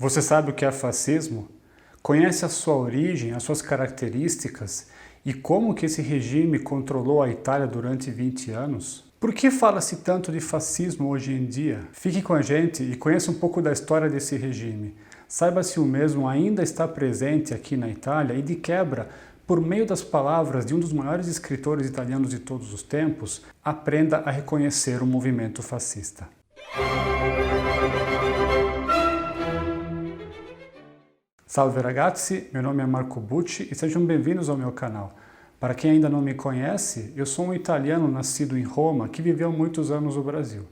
Você sabe o que é fascismo? Conhece a sua origem, as suas características e como que esse regime controlou a Itália durante 20 anos? Por que fala-se tanto de fascismo hoje em dia? Fique com a gente e conheça um pouco da história desse regime. Saiba se o mesmo ainda está presente aqui na Itália e, de quebra, por meio das palavras de um dos maiores escritores italianos de todos os tempos, aprenda a reconhecer o movimento fascista. Salve ragazzi, meu nome é Marco Bucci e sejam bem-vindos ao meu canal. Para quem ainda não me conhece, eu sou um italiano nascido em Roma que viveu muitos anos no Brasil.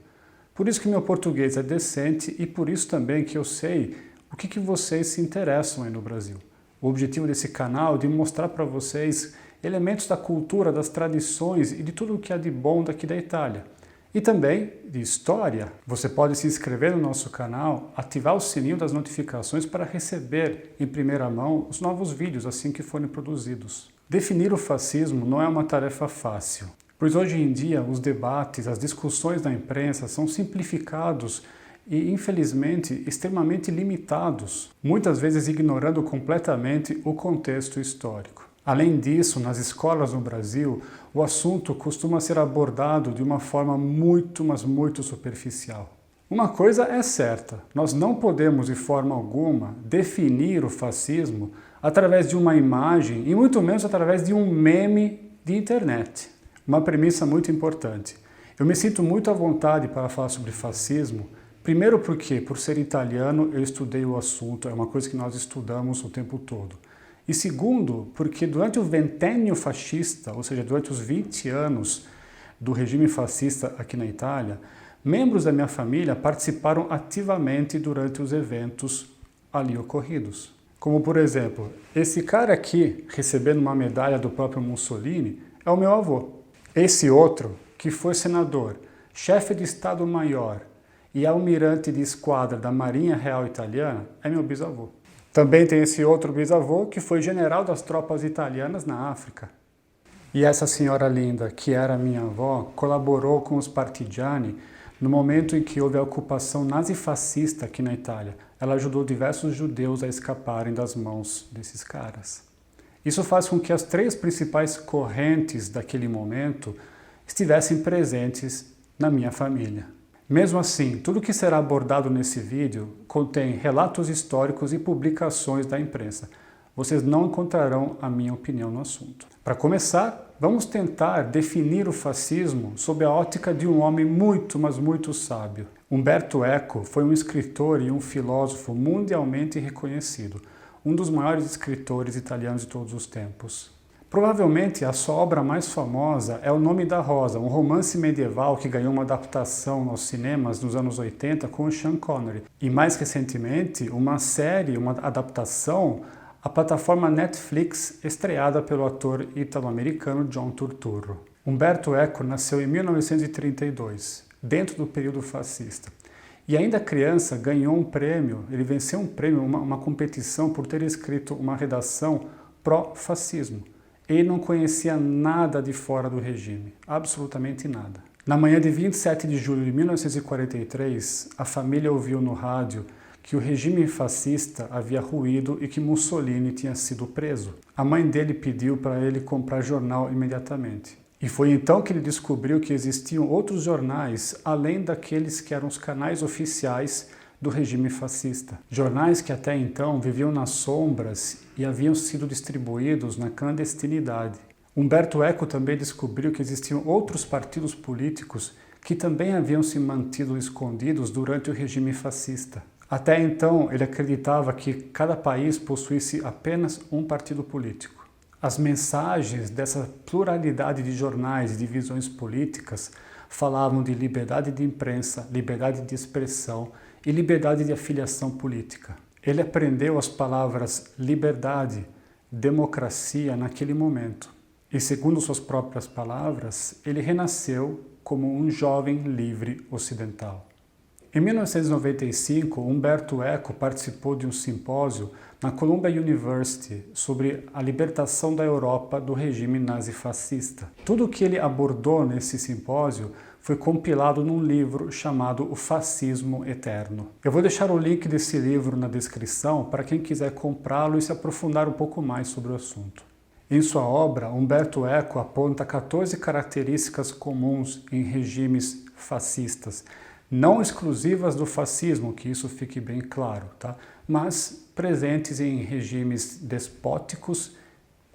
Por isso que meu português é decente e por isso também que eu sei o que vocês se interessam aí no Brasil. O objetivo desse canal é de mostrar para vocês elementos da cultura, das tradições e de tudo o que há de bom daqui da Itália. E também de história. Você pode se inscrever no nosso canal, ativar o sininho das notificações para receber em primeira mão os novos vídeos assim que forem produzidos. Definir o fascismo não é uma tarefa fácil, pois hoje em dia os debates, as discussões da imprensa são simplificados e, infelizmente, extremamente limitados, muitas vezes ignorando completamente o contexto histórico. Além disso, nas escolas no Brasil, o assunto costuma ser abordado de uma forma muito, mas muito superficial. Uma coisa é certa, nós não podemos de forma alguma definir o fascismo através de uma imagem e muito menos através de um meme de internet. Uma premissa muito importante. Eu me sinto muito à vontade para falar sobre fascismo, primeiro porque, por ser italiano, eu estudei o assunto, é uma coisa que nós estudamos o tempo todo. E segundo, porque durante o ventênio fascista, ou seja, durante os 20 anos do regime fascista aqui na Itália, membros da minha família participaram ativamente durante os eventos ali ocorridos. Como, por exemplo, esse cara aqui, recebendo uma medalha do próprio Mussolini, é o meu avô. Esse outro, que foi senador, chefe de Estado-Maior e almirante de esquadra da Marinha Real Italiana, é meu bisavô. Também tem esse outro bisavô que foi general das tropas italianas na África. E essa senhora linda, que era minha avó, colaborou com os partigiani no momento em que houve a ocupação nazifascista aqui na Itália. Ela ajudou diversos judeus a escaparem das mãos desses caras. Isso faz com que as três principais correntes daquele momento estivessem presentes na minha família. Mesmo assim, tudo que será abordado nesse vídeo contém relatos históricos e publicações da imprensa. Vocês não encontrarão a minha opinião no assunto. Para começar, vamos tentar definir o fascismo sob a ótica de um homem muito, mas muito sábio. Umberto Eco foi um escritor e um filósofo mundialmente reconhecido, um dos maiores escritores italianos de todos os tempos. Provavelmente a sua obra mais famosa é O Nome da Rosa, um romance medieval que ganhou uma adaptação nos cinemas nos anos 80 com o Sean Connery. E mais recentemente, uma série, uma adaptação à plataforma Netflix, estreada pelo ator italo-americano John Turturro. Umberto Eco nasceu em 1932, dentro do período fascista. E ainda criança ganhou um prêmio, ele venceu um prêmio, uma competição por ter escrito uma redação pró-fascismo. Ele não conhecia nada de fora do regime, absolutamente nada. Na manhã de 27 de julho de 1943, a família ouviu no rádio que o regime fascista havia ruído e que Mussolini tinha sido preso. A mãe dele pediu para ele comprar jornal imediatamente. E foi então que ele descobriu que existiam outros jornais, além daqueles que eram os canais oficiais do regime fascista. Jornais que até então viviam nas sombras e haviam sido distribuídos na clandestinidade. Umberto Eco também descobriu que existiam outros partidos políticos que também haviam se mantido escondidos durante o regime fascista. Até então, ele acreditava que cada país possuísse apenas um partido político. As mensagens dessa pluralidade de jornais e de visões políticas falavam de liberdade de imprensa, liberdade de expressão e liberdade de afiliação política. Ele aprendeu as palavras liberdade, democracia naquele momento. E segundo suas próprias palavras, ele renasceu como um jovem livre ocidental. Em 1995, Umberto Eco participou de um simpósio na Columbia University sobre a libertação da Europa do regime nazifascista. Tudo o que ele abordou nesse simpósio foi compilado num livro chamado O Fascismo Eterno. Eu vou deixar o link desse livro na descrição para quem quiser comprá-lo e se aprofundar um pouco mais sobre o assunto. Em sua obra, Umberto Eco aponta 14 características comuns em regimes fascistas, não exclusivas do fascismo, que isso fique bem claro, tá? Mas presentes em regimes despóticos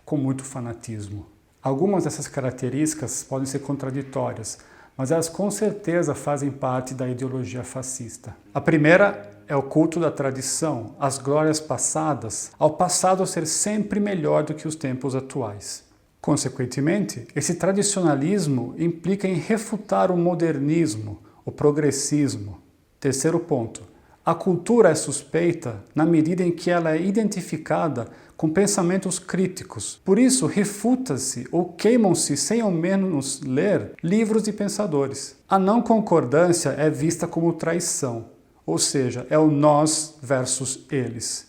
com muito fanatismo. Algumas dessas características podem ser contraditórias, mas elas com certeza fazem parte da ideologia fascista. A primeira é o culto da tradição, as glórias passadas, ao passado ser sempre melhor do que os tempos atuais. Consequentemente, esse tradicionalismo implica em refutar o modernismo, o progressismo. Terceiro ponto, a cultura é suspeita na medida em que ela é identificada com pensamentos críticos. Por isso, refuta-se ou queimam-se, sem ao menos ler, livros de pensadores. A não concordância é vista como traição, ou seja, é o nós versus eles.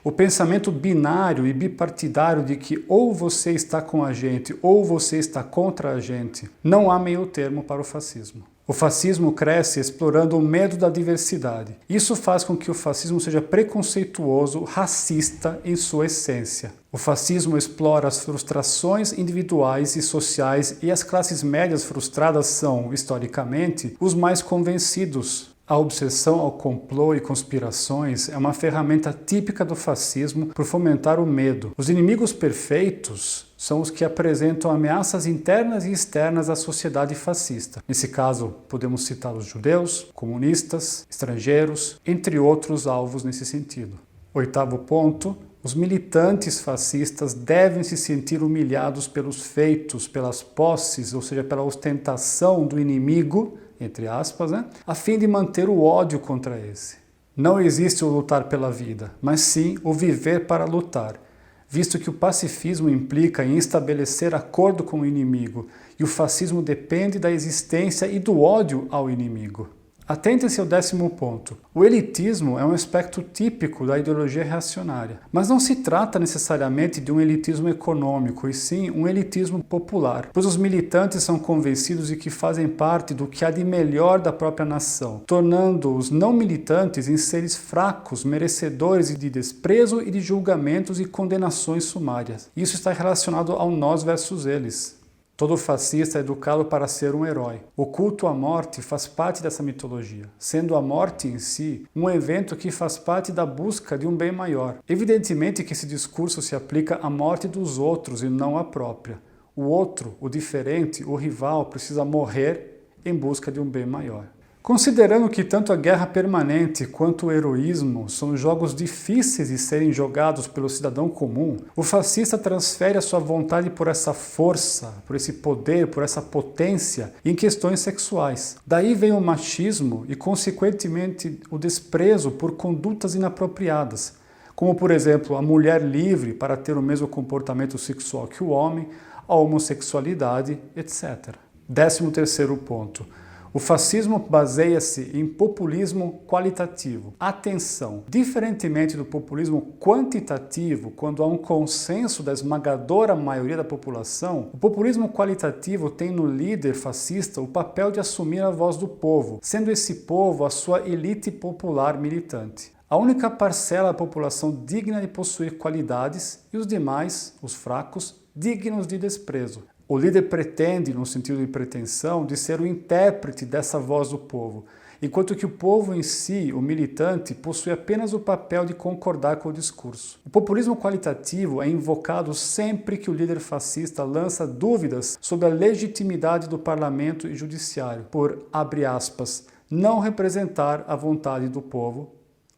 O pensamento binário e bipartidário de que ou você está com a gente ou você está contra a gente, não há meio termo para o fascismo. O fascismo cresce explorando o medo da diversidade. Isso faz com que o fascismo seja preconceituoso, racista em sua essência. O fascismo explora as frustrações individuais e sociais e as classes médias frustradas são, historicamente, os mais convencidos. A obsessão ao complô e conspirações é uma ferramenta típica do fascismo por fomentar o medo. Os inimigos perfeitos são os que apresentam ameaças internas e externas à sociedade fascista. Nesse caso, podemos citar os judeus, comunistas, estrangeiros, entre outros alvos nesse sentido. Oitavo ponto, os militantes fascistas devem se sentir humilhados pelos feitos, pelas posses, ou seja, pela ostentação do inimigo, entre aspas, a fim de manter o ódio contra esse. Não existe o lutar pela vida, mas sim o viver para lutar, visto que o pacifismo implica em estabelecer acordo com o inimigo e o fascismo depende da existência e do ódio ao inimigo. Atentem-se ao 10º ponto. O elitismo é um aspecto típico da ideologia reacionária, mas não se trata necessariamente de um elitismo econômico, e sim um elitismo popular, pois os militantes são convencidos de que fazem parte do que há de melhor da própria nação, tornando os não militantes em seres fracos, merecedores de desprezo e de julgamentos e condenações sumárias. Isso está relacionado ao nós versus eles. Todo fascista é educado para ser um herói. O culto à morte faz parte dessa mitologia, sendo a morte em si um evento que faz parte da busca de um bem maior. Evidentemente que esse discurso se aplica à morte dos outros e não à própria. O outro, o diferente, o rival, precisa morrer em busca de um bem maior. Considerando que tanto a guerra permanente quanto o heroísmo são jogos difíceis de serem jogados pelo cidadão comum, o fascista transfere a sua vontade por essa força, por esse poder, por essa potência em questões sexuais. Daí vem o machismo e, consequentemente, o desprezo por condutas inapropriadas, como, por exemplo, a mulher livre para ter o mesmo comportamento sexual que o homem, a homossexualidade, etc. 13º ponto. O fascismo baseia-se em populismo qualitativo. Atenção! Diferentemente do populismo quantitativo, quando há um consenso da esmagadora maioria da população, o populismo qualitativo tem no líder fascista o papel de assumir a voz do povo, sendo esse povo a sua elite popular militante. A única parcela da população digna de possuir qualidades e os demais, os fracos, dignos de desprezo. O líder pretende, no sentido de pretensão, de ser o intérprete dessa voz do povo, enquanto que o povo em si, o militante, possui apenas o papel de concordar com o discurso. O populismo qualitativo é invocado sempre que o líder fascista lança dúvidas sobre a legitimidade do parlamento e judiciário, por, abre aspas, não representar a vontade do povo,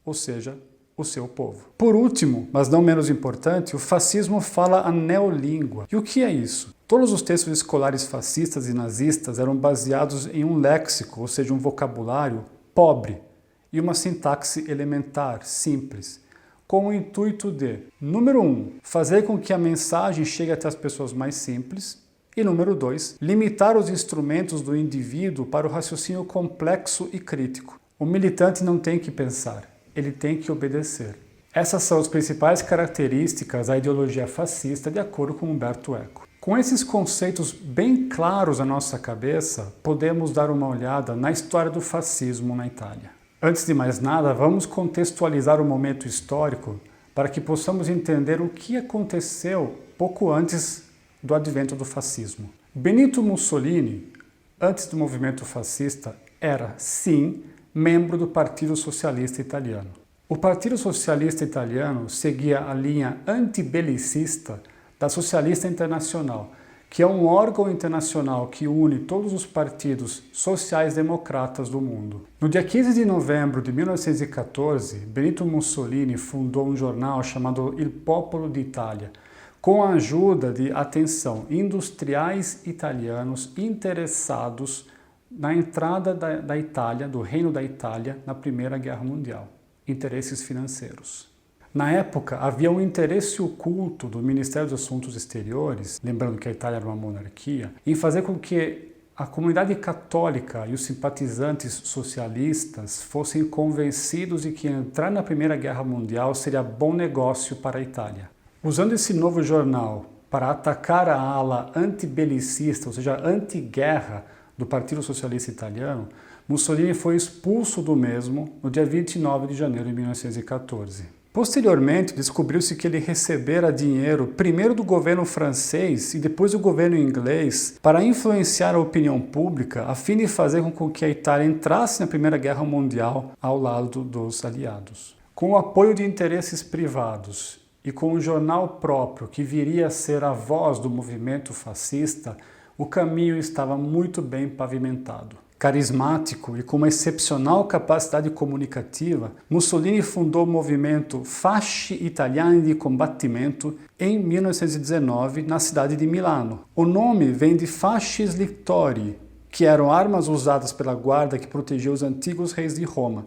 ou seja, o seu povo. Por último, mas não menos importante, o fascismo fala a neolíngua. E o que é isso? Todos os textos escolares fascistas e nazistas eram baseados em um léxico, ou seja, um vocabulário pobre e uma sintaxe elementar, simples, com o intuito de, número 1, fazer com que a mensagem chegue até as pessoas mais simples, e número 2, limitar os instrumentos do indivíduo para o raciocínio complexo e crítico. O militante não tem que pensar, ele tem que obedecer. Essas são as principais características da ideologia fascista de acordo com Umberto Eco. Com esses conceitos bem claros na nossa cabeça, podemos dar uma olhada na história do fascismo na Itália. Antes de mais nada, vamos contextualizar o momento histórico para que possamos entender o que aconteceu pouco antes do advento do fascismo. Benito Mussolini, antes do movimento fascista, era, sim, membro do Partido Socialista Italiano. O Partido Socialista Italiano seguia a linha antibelicista da Socialista Internacional, que é um órgão internacional que une todos os partidos sociais-democratas do mundo. No dia 15 de novembro de 1914, Benito Mussolini fundou um jornal chamado Il Popolo d'Italia, com a ajuda de, atenção, industriais italianos interessados na entrada da Itália, do Reino da Itália, na Primeira Guerra Mundial. Interesses financeiros. Na época, havia um interesse oculto do Ministério dos Assuntos Exteriores, lembrando que a Itália era uma monarquia, em fazer com que a comunidade católica e os simpatizantes socialistas fossem convencidos de que entrar na Primeira Guerra Mundial seria bom negócio para a Itália. Usando esse novo jornal para atacar a ala antibelicista, ou seja, anti-guerra do Partido Socialista Italiano, Mussolini foi expulso do mesmo no dia 29 de janeiro de 1914. Posteriormente, descobriu-se que ele recebera dinheiro primeiro do governo francês e depois do governo inglês para influenciar a opinião pública a fim de fazer com que a Itália entrasse na Primeira Guerra Mundial ao lado dos aliados. Com o apoio de interesses privados e com um jornal próprio que viria a ser a voz do movimento fascista, o caminho estava muito bem pavimentado. Carismático e com uma excepcional capacidade comunicativa, Mussolini fundou o movimento Fasci Italiani di Combattimento em 1919 na cidade de Milano. O nome vem de Fasces Lictori, que eram armas usadas pela guarda que protegia os antigos reis de Roma.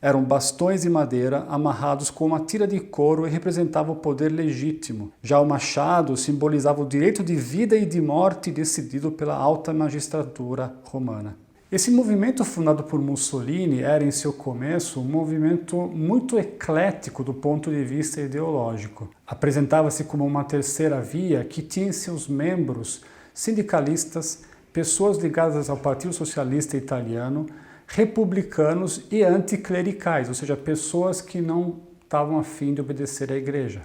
Eram bastões de madeira amarrados com uma tira de couro e representavam o poder legítimo. Já o machado simbolizava o direito de vida e de morte decidido pela alta magistratura romana. Esse movimento fundado por Mussolini era, em seu começo, um movimento muito eclético do ponto de vista ideológico. Apresentava-se como uma terceira via que tinha em seus membros sindicalistas, pessoas ligadas ao Partido Socialista Italiano, republicanos e anticlericais, ou seja, pessoas que não estavam a fim de obedecer à igreja.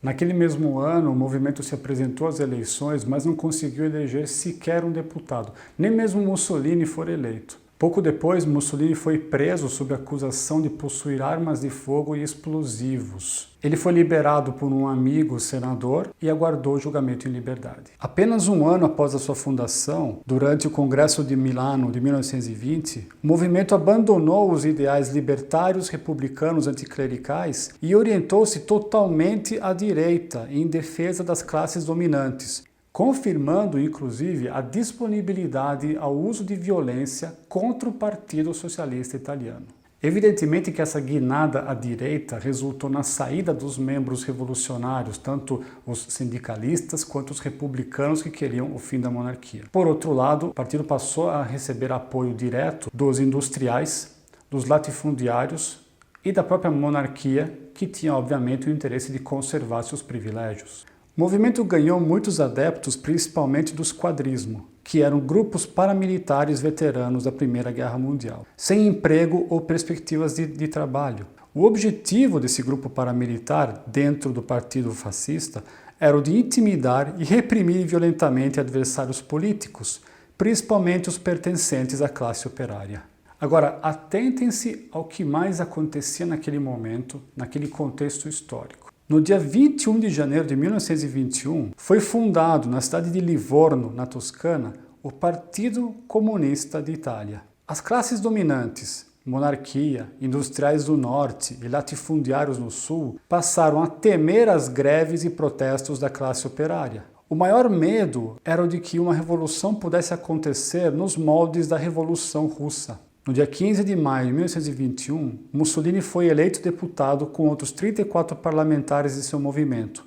Naquele mesmo ano, o movimento se apresentou às eleições, mas não conseguiu eleger sequer um deputado. Nem mesmo Mussolini foi eleito. Pouco depois, Mussolini foi preso sob acusação de possuir armas de fogo e explosivos. Ele foi liberado por um amigo senador e aguardou julgamento em liberdade. Apenas um ano após a sua fundação, durante o Congresso de Milano de 1920, o movimento abandonou os ideais libertários, republicanos, anticlericais e orientou-se totalmente à direita, em defesa das classes dominantes, confirmando, inclusive, a disponibilidade ao uso de violência contra o Partido Socialista Italiano. Evidentemente que essa guinada à direita resultou na saída dos membros revolucionários, tanto os sindicalistas quanto os republicanos que queriam o fim da monarquia. Por outro lado, o partido passou a receber apoio direto dos industriais, dos latifundiários e da própria monarquia, que tinha, obviamente, o interesse de conservar seus privilégios. O movimento ganhou muitos adeptos, principalmente do squadrismo, que eram grupos paramilitares veteranos da Primeira Guerra Mundial, sem emprego ou perspectivas de trabalho. O objetivo desse grupo paramilitar, dentro do partido fascista, era o de intimidar e reprimir violentamente adversários políticos, principalmente os pertencentes à classe operária. Agora, atentem-se ao que mais acontecia naquele momento, naquele contexto histórico. No dia 21 de janeiro de 1921, foi fundado na cidade de Livorno, na Toscana, o Partido Comunista de Itália. As classes dominantes, monarquia, industriais do norte e latifundiários no sul, passaram a temer as greves e protestos da classe operária. O maior medo era o de que uma revolução pudesse acontecer nos moldes da Revolução Russa. No dia 15 de maio de 1921, Mussolini foi eleito deputado com outros 34 parlamentares de seu movimento,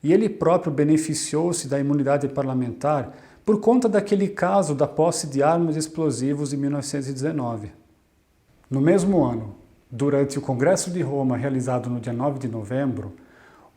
e ele próprio beneficiou-se da imunidade parlamentar por conta daquele caso da posse de armas e explosivos de 1919. No mesmo ano, durante o Congresso de Roma realizado no dia 9 de novembro,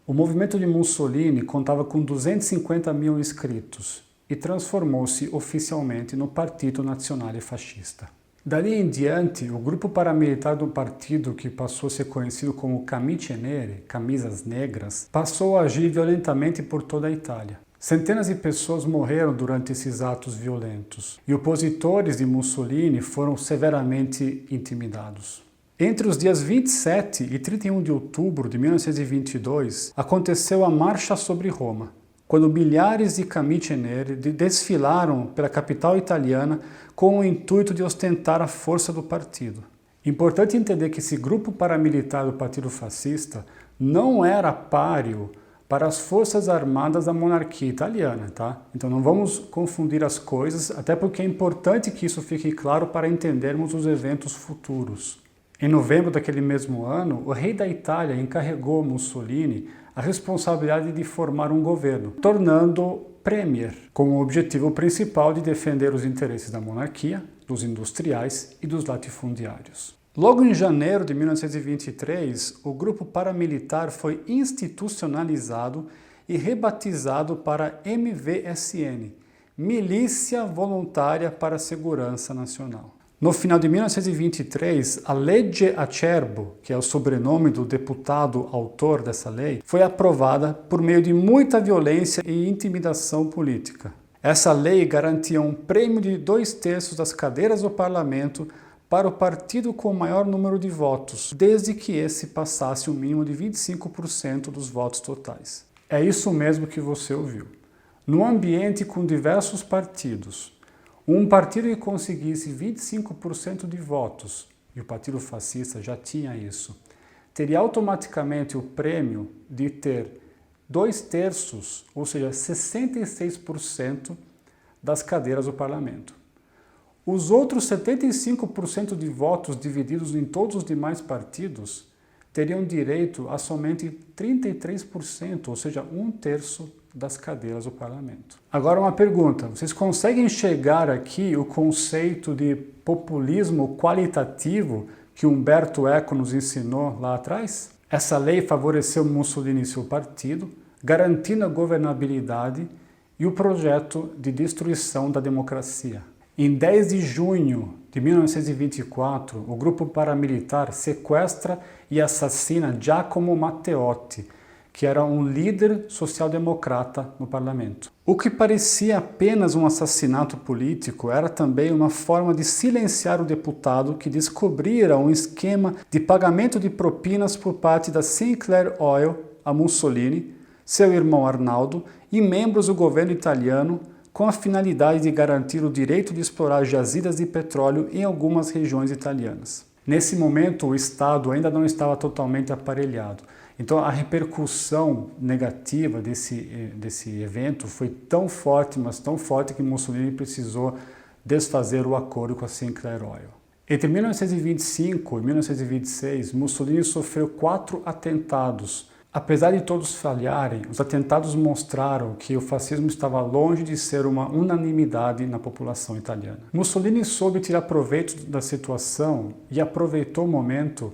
O movimento de Mussolini contava com 250 mil inscritos e transformou-se oficialmente no Partito Nazionale Fascista. Dali em diante, o grupo paramilitar do partido, que passou a ser conhecido como Camicie Nere, camisas negras, passou a agir violentamente por toda a Itália. Centenas de pessoas morreram durante esses atos violentos e opositores de Mussolini foram severamente intimidados. Entre os dias 27 e 31 de outubro de 1922, aconteceu a Marcha sobre Roma, quando milhares de Camicie Nere desfilaram pela capital italiana com o intuito de ostentar a força do partido. Importante entender que esse grupo paramilitar do Partido Fascista não era páreo para as forças armadas da monarquia italiana, tá? Então não vamos confundir as coisas, até porque é importante que isso fique claro para entendermos os eventos futuros. Em novembro daquele mesmo ano, o rei da Itália encarregou Mussolini a responsabilidade de formar um governo, tornando-o premier, com o objetivo principal de defender os interesses da monarquia, dos industriais e dos latifundiários. Logo em janeiro de 1923, o grupo paramilitar foi institucionalizado e rebatizado para MVSN, Milícia Voluntária para a Segurança Nacional. No final de 1923, a Legge Acerbo, que é o sobrenome do deputado autor dessa lei, foi aprovada por meio de muita violência e intimidação política. Essa lei garantia um prêmio de 2/3 das cadeiras do parlamento para o partido com o maior número de votos, desde que esse passasse o mínimo de 25% dos votos totais. É isso mesmo que você ouviu. No ambiente com diversos partidos, um partido que conseguisse 25% de votos, e o Partido Fascista já tinha isso, teria automaticamente o prêmio de ter 2/3, ou seja, 66% das cadeiras do parlamento. Os outros 75% de votos divididos em todos os demais partidos teriam direito a somente 33%, ou seja, 1/3 das cadeiras do parlamento. Agora uma pergunta, vocês conseguem enxergar aqui o conceito de populismo qualitativo que Umberto Eco nos ensinou lá atrás? Essa lei favoreceu Mussolini e seu partido, garantindo a governabilidade e o projeto de destruição da democracia. Em 10 de junho de 1924, o grupo paramilitar sequestra e assassina Giacomo Matteotti, que era um líder social-democrata no parlamento. O que parecia apenas um assassinato político era também uma forma de silenciar o deputado que descobrira um esquema de pagamento de propinas por parte da Sinclair Oil a Mussolini, seu irmão Arnaldo e membros do governo italiano, com a finalidade de garantir o direito de explorar jazidas de petróleo em algumas regiões italianas. Nesse momento, o Estado ainda não estava totalmente aparelhado. Então, a repercussão negativa desse evento foi tão forte, mas tão forte, que Mussolini precisou desfazer o acordo com a Sinclair Oil. Entre 1925 e 1926, Mussolini sofreu 4 atentados. Apesar de todos falharem, os atentados mostraram que o fascismo estava longe de ser uma unanimidade na população italiana. Mussolini soube tirar proveito da situação e aproveitou o momento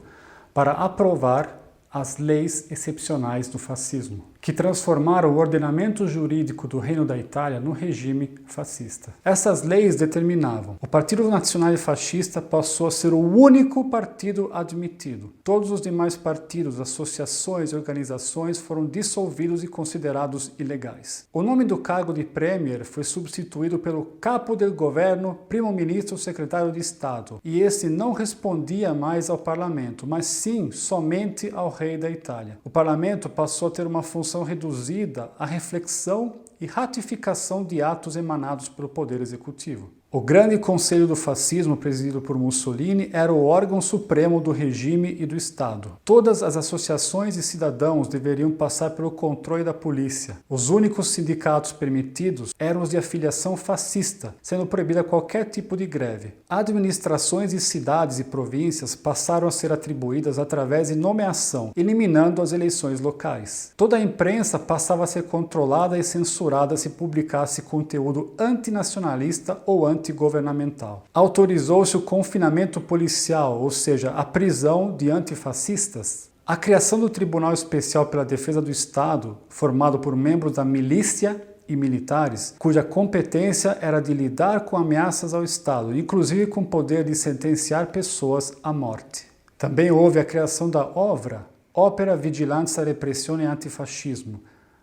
para aprovar as leis excepcionais do fascismo, que transformaram o ordenamento jurídico do Reino da Itália no regime fascista. Essas leis determinavam: o Partido Nazionale Fascista passou a ser o único partido admitido. Todos os demais partidos, associações e organizações foram dissolvidos e considerados ilegais. O nome do cargo de Premier foi substituído pelo Capo del Governo, Primo-Ministro, Secretário de Estado, e esse não respondia mais ao parlamento, mas sim somente ao rei da Itália. O parlamento passou a ter uma função reduzida à reflexão e ratificação de atos emanados pelo Poder Executivo. O Grande Conselho do Fascismo, presidido por Mussolini, era o órgão supremo do regime e do Estado. Todas as associações de cidadãos deveriam passar pelo controle da polícia. Os únicos sindicatos permitidos eram os de afiliação fascista, sendo proibida qualquer tipo de greve. Administrações de cidades e províncias passaram a ser atribuídas através de nomeação, eliminando as eleições locais. Toda a imprensa passava a ser controlada e censurada se publicasse conteúdo antinacionalista ou antigovernamental. Autorizou-se o confinamento policial, ou seja, a prisão de antifascistas. A criação do Tribunal Especial pela Defesa do Estado, formado por membros da milícia e militares, cuja competência era de lidar com ameaças ao Estado, inclusive com o poder de sentenciar pessoas à morte. Também houve a criação da OVRA, Opera Vigilanza Repressione Antifascismo,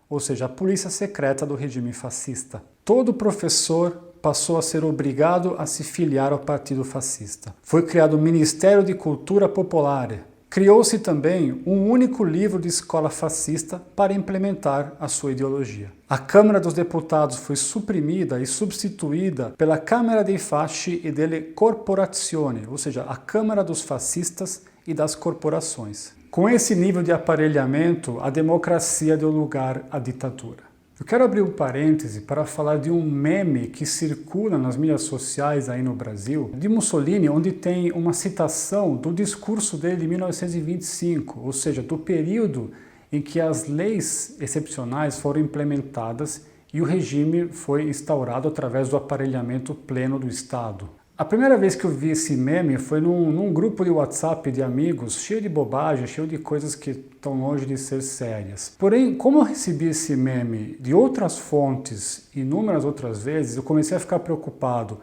ou seja, a polícia secreta do regime fascista. Todo professor passou a ser obrigado a se filiar ao partido fascista. Foi criado o Ministério de Cultura Popolare. Criou-se também um único livro de escola fascista para implementar a sua ideologia. A Câmara dos Deputados foi suprimida e substituída pela Câmara dei Fasci e delle Corporazioni, ou seja, a Câmara dos Fascistas e das Corporações. Com esse nível de aparelhamento, a democracia deu lugar à ditadura. Eu quero abrir um parêntese para falar de um meme que circula nas mídias sociais aí no Brasil, de Mussolini, onde tem uma citação do discurso dele de 1925, ou seja, do período em que as leis excepcionais foram implementadas e o regime foi instaurado através do aparelhamento pleno do Estado. A primeira vez que eu vi esse meme foi num grupo de WhatsApp de amigos, cheio de bobagem, cheio de coisas que estão longe de ser sérias. Porém, como eu recebi esse meme de outras fontes, inúmeras outras vezes, eu comecei a ficar preocupado.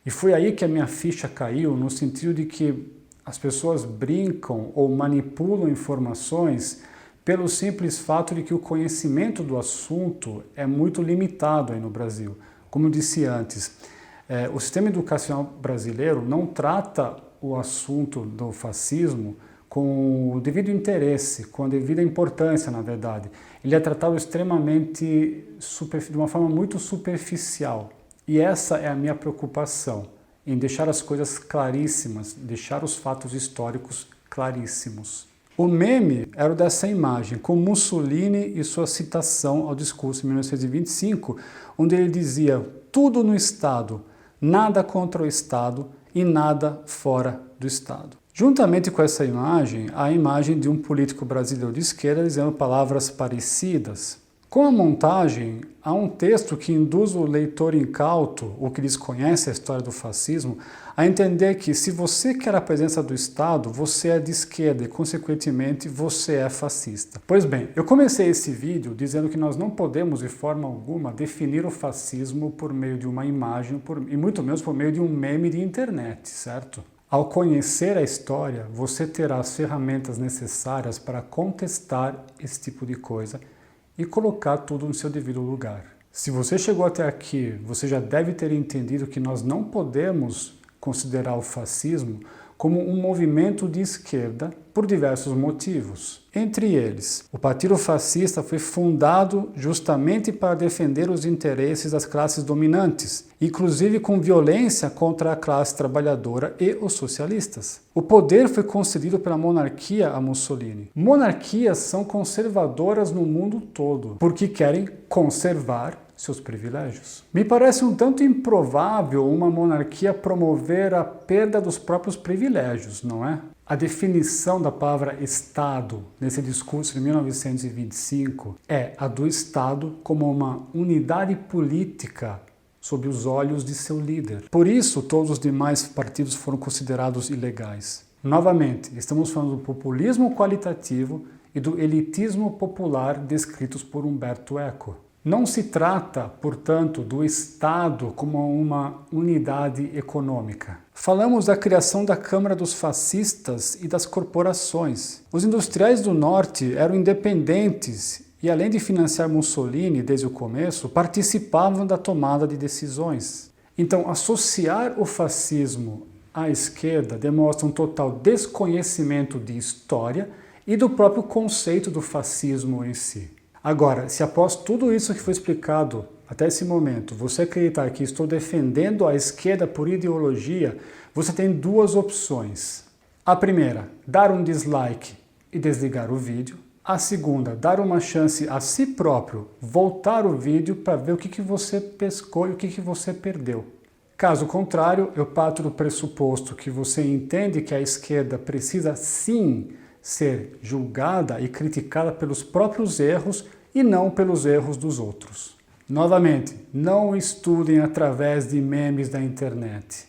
E foi aí que a minha ficha caiu, no sentido de que as pessoas brincam ou manipulam informações pelo simples fato de que o conhecimento do assunto é muito limitado aí no Brasil. Como eu disse antes, o sistema educacional brasileiro não trata o assunto do fascismo com o devido interesse, com a devida importância, na verdade. Ele é tratado extremamente, de uma forma muito superficial. E essa é a minha preocupação, em deixar as coisas claríssimas, deixar os fatos históricos claríssimos. O meme era o dessa imagem, com Mussolini e sua citação ao discurso de 1925, onde ele dizia: tudo no Estado, nada contra o Estado e nada fora do Estado. Juntamente com essa imagem, a imagem de um político brasileiro de esquerda dizendo palavras parecidas. Com a montagem, há um texto que induz o leitor incauto, ou que desconhece a história do fascismo, a entender que se você quer a presença do Estado, você é de esquerda e, consequentemente, você é fascista. Pois bem, eu comecei esse vídeo dizendo que nós não podemos, de forma alguma, definir o fascismo por meio de uma imagem, e muito menos por meio de um meme de internet, certo? Ao conhecer a história, você terá as ferramentas necessárias para contestar esse tipo de coisa e colocar tudo no seu devido lugar. Se você chegou até aqui, você já deve ter entendido que nós não podemos considerar o fascismo como um movimento de esquerda por diversos motivos. Entre eles, o Partido Fascista foi fundado justamente para defender os interesses das classes dominantes, inclusive com violência contra a classe trabalhadora e os socialistas. O poder foi concedido pela monarquia a Mussolini. Monarquias são conservadoras no mundo todo, porque querem conservar seus privilégios. Me parece um tanto improvável uma monarquia promover a perda dos próprios privilégios, não é? A definição da palavra Estado nesse discurso de 1925 é a do Estado como uma unidade política sob os olhos de seu líder. Por isso, todos os demais partidos foram considerados ilegais. Novamente, estamos falando do populismo qualitativo e do elitismo popular descritos por Umberto Eco. Não se trata, portanto, do Estado como uma unidade econômica. Falamos da criação da Câmara dos Fascistas e das corporações. Os industriais do Norte eram independentes e, além de financiar Mussolini desde o começo, participavam da tomada de decisões. Então, associar o fascismo à esquerda demonstra um total desconhecimento de história e do próprio conceito do fascismo em si. Agora, se após tudo isso que foi explicado até esse momento, você acreditar que estou defendendo a esquerda por ideologia, você tem duas opções. A primeira, dar um dislike e desligar o vídeo. A segunda, dar uma chance a si próprio, voltar o vídeo para ver o que você pescou e o que você perdeu. Caso contrário, eu parto do pressuposto que você entende que a esquerda precisa sim ser julgada e criticada pelos próprios erros e não pelos erros dos outros. Novamente, não estudem através de memes da internet.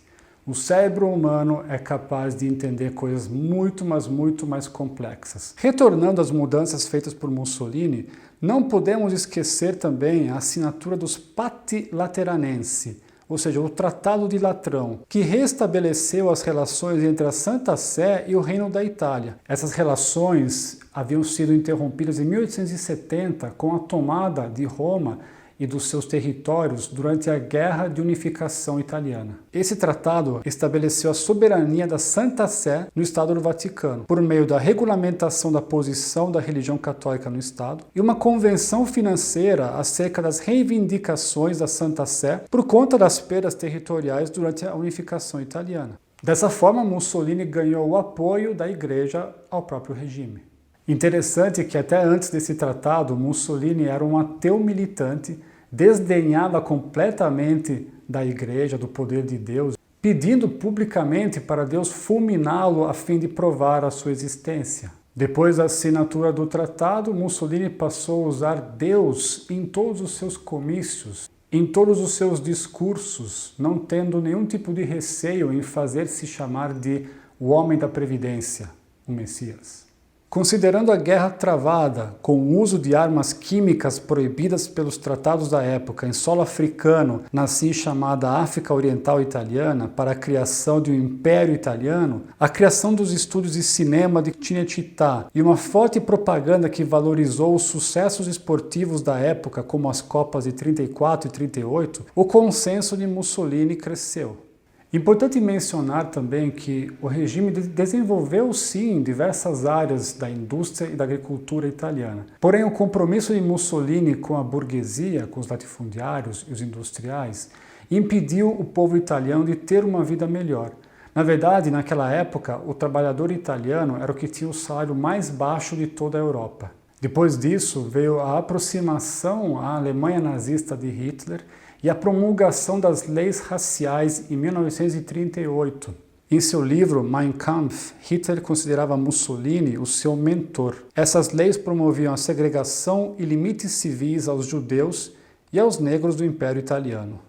O cérebro humano é capaz de entender coisas muito, mas muito mais complexas. Retornando às mudanças feitas por Mussolini, não podemos esquecer também a assinatura dos Patti Lateranensi, ou seja, o Tratado de Latrão, que restabeleceu as relações entre a Santa Sé e o Reino da Itália. Essas relações haviam sido interrompidas em 1870 com a tomada de Roma e dos seus territórios durante a Guerra de Unificação Italiana. Esse tratado estabeleceu a soberania da Santa Sé no Estado do Vaticano, por meio da regulamentação da posição da religião católica no Estado e uma convenção financeira acerca das reivindicações da Santa Sé por conta das perdas territoriais durante a unificação italiana. Dessa forma, Mussolini ganhou o apoio da Igreja ao próprio regime. Interessante que até antes desse tratado, Mussolini era um ateu militante, desdenhava completamente da Igreja, do poder de Deus, pedindo publicamente para Deus fulminá-lo a fim de provar a sua existência. Depois da assinatura do tratado, Mussolini passou a usar Deus em todos os seus comícios, em todos os seus discursos, não tendo nenhum tipo de receio em fazer-se chamar de o homem da previdência, o Messias. Considerando a guerra travada, com o uso de armas químicas proibidas pelos tratados da época em solo africano, na assim chamada África Oriental Italiana, para a criação de um Império Italiano, a criação dos estúdios de cinema de Cinecittà e uma forte propaganda que valorizou os sucessos esportivos da época, como as Copas de 34 e 38, o consenso de Mussolini cresceu. Importante mencionar também que o regime desenvolveu sim diversas áreas da indústria e da agricultura italiana. Porém, o compromisso de Mussolini com a burguesia, com os latifundiários e os industriais, impediu o povo italiano de ter uma vida melhor. Na verdade, naquela época, o trabalhador italiano era o que tinha o salário mais baixo de toda a Europa. Depois disso, veio a aproximação à Alemanha nazista de Hitler e a promulgação das leis raciais em 1938. Em seu livro Mein Kampf, Hitler considerava Mussolini o seu mentor. Essas leis promoviam a segregação e limites civis aos judeus e aos negros do Império Italiano.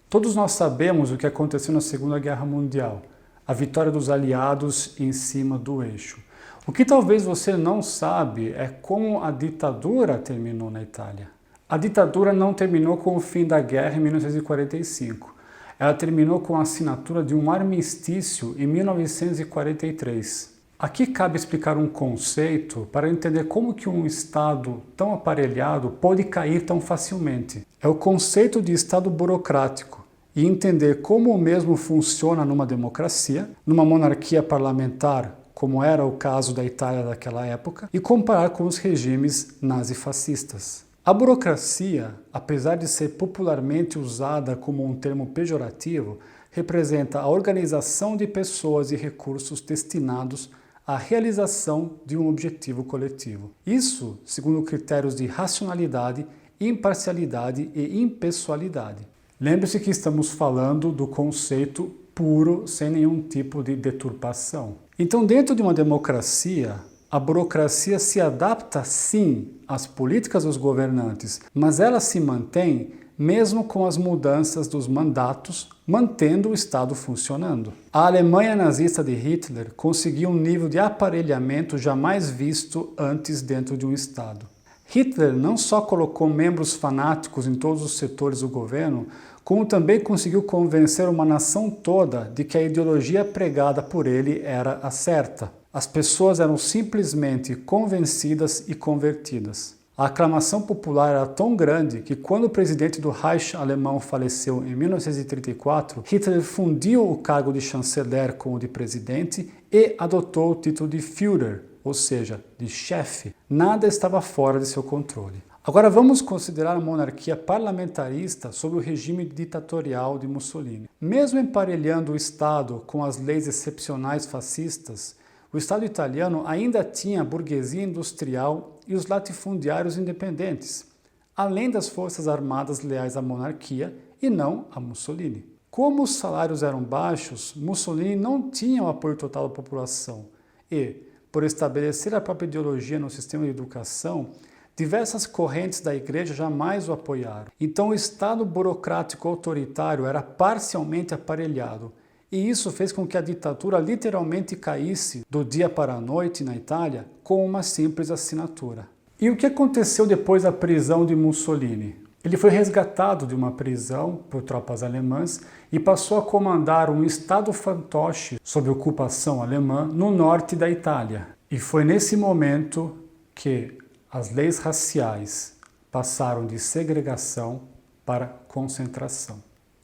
Todos nós sabemos o que aconteceu na Segunda Guerra Mundial, a vitória dos aliados em cima do eixo. O que talvez você não sabe é como a ditadura terminou na Itália. A ditadura não terminou com o fim da guerra em 1945. Ela terminou com a assinatura de um armistício em 1943. Aqui cabe explicar um conceito para entender como que um Estado tão aparelhado pode cair tão facilmente. É o conceito de Estado burocrático e entender como o mesmo funciona numa democracia, numa monarquia parlamentar, como era o caso da Itália daquela época, e comparar com os regimes nazifascistas. A burocracia, apesar de ser popularmente usada como um termo pejorativo, representa a organização de pessoas e recursos destinados à realização de um objetivo coletivo. Isso segundo critérios de racionalidade, imparcialidade e impessoalidade. Lembre-se que estamos falando do conceito puro, sem nenhum tipo de deturpação. Então, dentro de uma democracia, a burocracia se adapta, sim, às políticas dos governantes, mas ela se mantém mesmo com as mudanças dos mandatos, mantendo o Estado funcionando. A Alemanha nazista de Hitler conseguiu um nível de aparelhamento jamais visto antes dentro de um Estado. Hitler não só colocou membros fanáticos em todos os setores do governo, como também conseguiu convencer uma nação toda de que a ideologia pregada por ele era a certa. As pessoas eram simplesmente convencidas e convertidas. A aclamação popular era tão grande que quando o presidente do Reich alemão faleceu em 1934, Hitler fundiu o cargo de chanceler com o de presidente e adotou o título de Führer, ou seja, de chefe. Nada estava fora de seu controle. Agora vamos considerar a monarquia parlamentarista sob o regime ditatorial de Mussolini. Mesmo emparelhando o Estado com as leis excepcionais fascistas, o Estado italiano ainda tinha a burguesia industrial e os latifundiários independentes, além das forças armadas leais à monarquia e não a Mussolini. Como os salários eram baixos, Mussolini não tinha o apoio total da população e, por estabelecer a própria ideologia no sistema de educação, diversas correntes da igreja jamais o apoiaram. Então o Estado burocrático autoritário era parcialmente aparelhado e isso fez com que a ditadura literalmente caísse do dia para a noite na Itália com uma simples assinatura. E o que aconteceu depois da prisão de Mussolini? Ele foi resgatado de uma prisão por tropas alemãs e passou a comandar um estado fantoche sob ocupação alemã no norte da Itália. E foi nesse momento que as leis raciais passaram de segregação para concentração.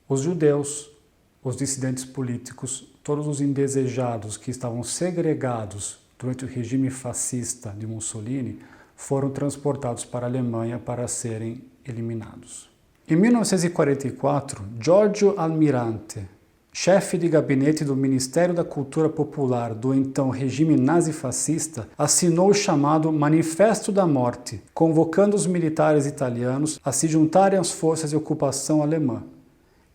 Os judeus, os dissidentes políticos, todos os indesejados que estavam segregados durante o regime fascista de Mussolini foram transportados para a Alemanha para serem eliminados. Em 1944, Giorgio Almirante, chefe de gabinete do Ministério da Cultura Popular do então regime nazifascista, assinou o chamado Manifesto da Morte, convocando os militares italianos a se juntarem às forças de ocupação alemã.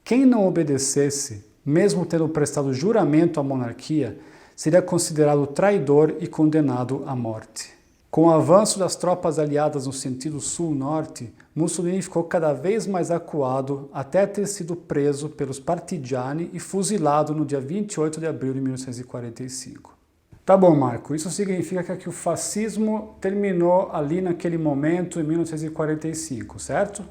Quem não obedecesse, mesmo tendo prestado juramento à monarquia, seria considerado traidor e condenado à morte. Com o avanço das tropas aliadas no sentido sul-norte, Mussolini ficou cada vez mais acuado até ter sido preso pelos partigiani e fuzilado no dia 28 de abril de 1945. Tá bom, Marco, isso significa que o fascismo terminou ali naquele momento, em 1945, certo?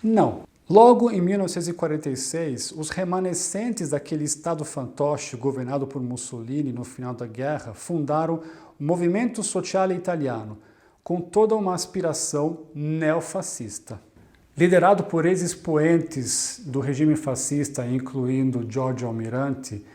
Não. Logo em 1946, os remanescentes daquele estado fantoche governado por Mussolini no final da guerra fundaram o Movimento Sociale Italiano, com toda uma aspiração neofascista. Liderado por ex-expoentes do regime fascista, incluindo Giorgio Almirante,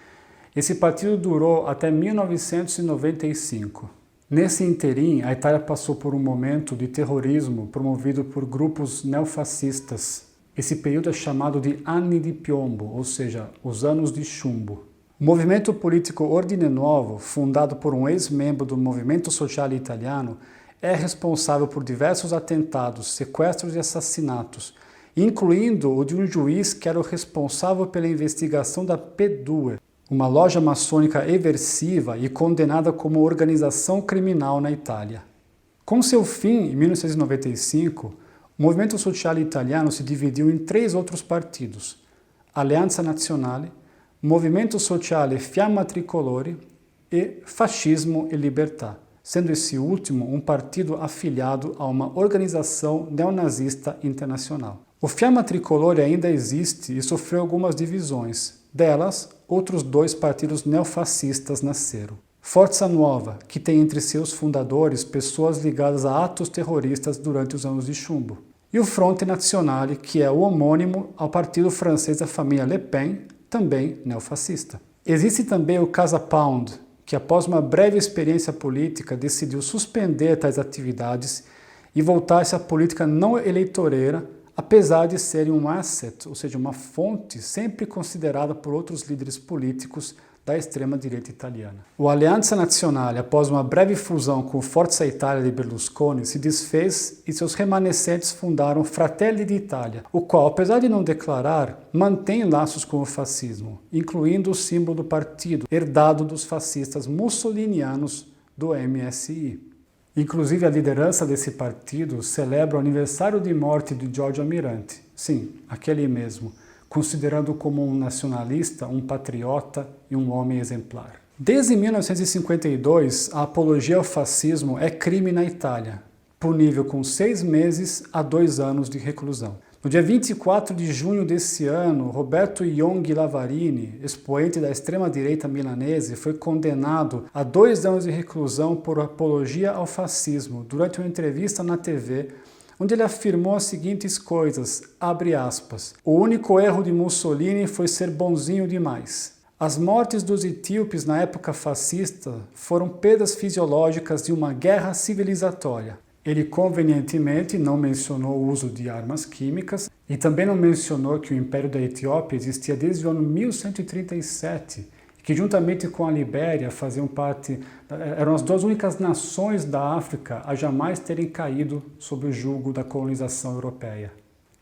esse partido durou até 1995. Nesse interim, a Itália passou por um momento de terrorismo promovido por grupos neofascistas. Esse período é chamado de Anni di Piombo, ou seja, os anos de chumbo. O movimento político Ordine Nuovo, fundado por um ex-membro do Movimento Sociale Italiano, é responsável por diversos atentados, sequestros e assassinatos, incluindo o de um juiz que era o responsável pela investigação da P2, uma loja maçônica eversiva e condenada como organização criminal na Itália. Com seu fim, em 1995, o Movimento Sociale Italiano se dividiu em 3 outros partidos: Alleanza Nazionale, Movimento Sociale Fiamma Tricolore e Fascismo e Libertà, sendo esse último um partido afiliado a uma organização neonazista internacional. O Fiamma Tricolore ainda existe e sofreu algumas divisões. Delas, outros 2 partidos neofascistas nasceram. Forza Nuova, que tem entre seus fundadores pessoas ligadas a atos terroristas durante os anos de chumbo. E o Fronte Nazionale, que é o homônimo ao partido francês da família Le Pen, também neofascista. Existe também o Casa Pound, que após uma breve experiência política decidiu suspender tais atividades e voltar-se à política não eleitoreira, apesar de serem um asset, ou seja, uma fonte sempre considerada por outros líderes políticos da extrema-direita italiana. O Alleanza Nazionale, após uma breve fusão com o Forza Italia de Berlusconi, se desfez e seus remanescentes fundaram Fratelli d'Italia, o qual, apesar de não declarar, mantém laços com o fascismo, incluindo o símbolo do partido, herdado dos fascistas mussolinianos do MSI. Inclusive, a liderança desse partido celebra o aniversário de morte de Giorgio Almirante, sim, aquele mesmo, considerando como um nacionalista, um patriota e um homem exemplar. Desde 1952, a apologia ao fascismo é crime na Itália, punível com 6 meses a 2 anos de reclusão. No dia 24 de junho desse ano, Roberto Ionghi Lavarini, expoente da extrema-direita milanese, foi condenado a 2 anos de reclusão por apologia ao fascismo durante uma entrevista na TV, onde ele afirmou as seguintes coisas, abre aspas, o único erro de Mussolini foi ser bonzinho demais. As mortes dos etíopes na época fascista foram perdas fisiológicas de uma guerra civilizatória. Ele convenientemente não mencionou o uso de armas químicas e também não mencionou que o Império da Etiópia existia desde o ano 1137, que juntamente com a Libéria faziam parte, eram as 2 únicas nações da África a jamais terem caído sob o jugo da colonização europeia.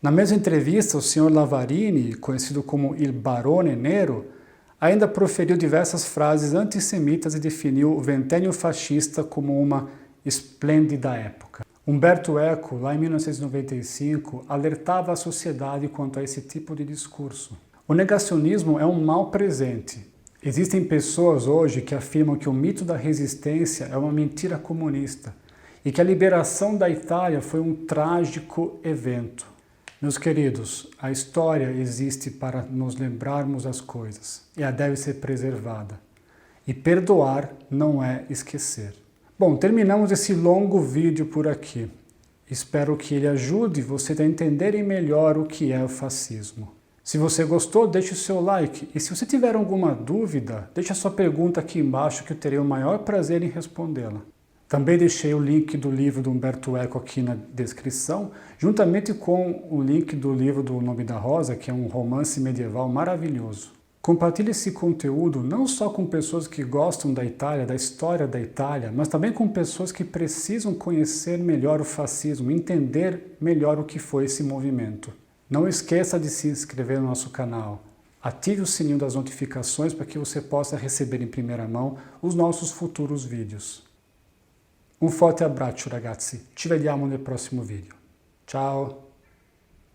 Na mesma entrevista, o Sr. Lavarini, conhecido como Il Barone Nero, ainda proferiu diversas frases antissemitas e definiu o ventênio fascista como uma esplêndida época. Umberto Eco, lá em 1995, alertava a sociedade quanto a esse tipo de discurso. O negacionismo é um mal presente. Existem pessoas hoje que afirmam que o mito da resistência é uma mentira comunista e que a liberação da Itália foi um trágico evento. Meus queridos, a história existe para nos lembrarmos as coisas e ela deve ser preservada. E perdoar não é esquecer. Bom, terminamos esse longo vídeo por aqui. Espero que ele ajude você a entenderem melhor o que é o fascismo. Se você gostou, deixe o seu like. E se você tiver alguma dúvida, deixe a sua pergunta aqui embaixo que eu terei o maior prazer em respondê-la. Também deixei o link do livro do Umberto Eco aqui na descrição, juntamente com o link do livro do Nome da Rosa, que é um romance medieval maravilhoso. Compartilhe esse conteúdo não só com pessoas que gostam da Itália, da história da Itália, mas também com pessoas que precisam conhecer melhor o fascismo, entender melhor o que foi esse movimento. Não esqueça de se inscrever no nosso canal. Ative o sininho das notificações para que você possa receber em primeira mão os nossos futuros vídeos. Un forte abbraccio ragazzi, ci vediamo nel prossimo video. Ciao!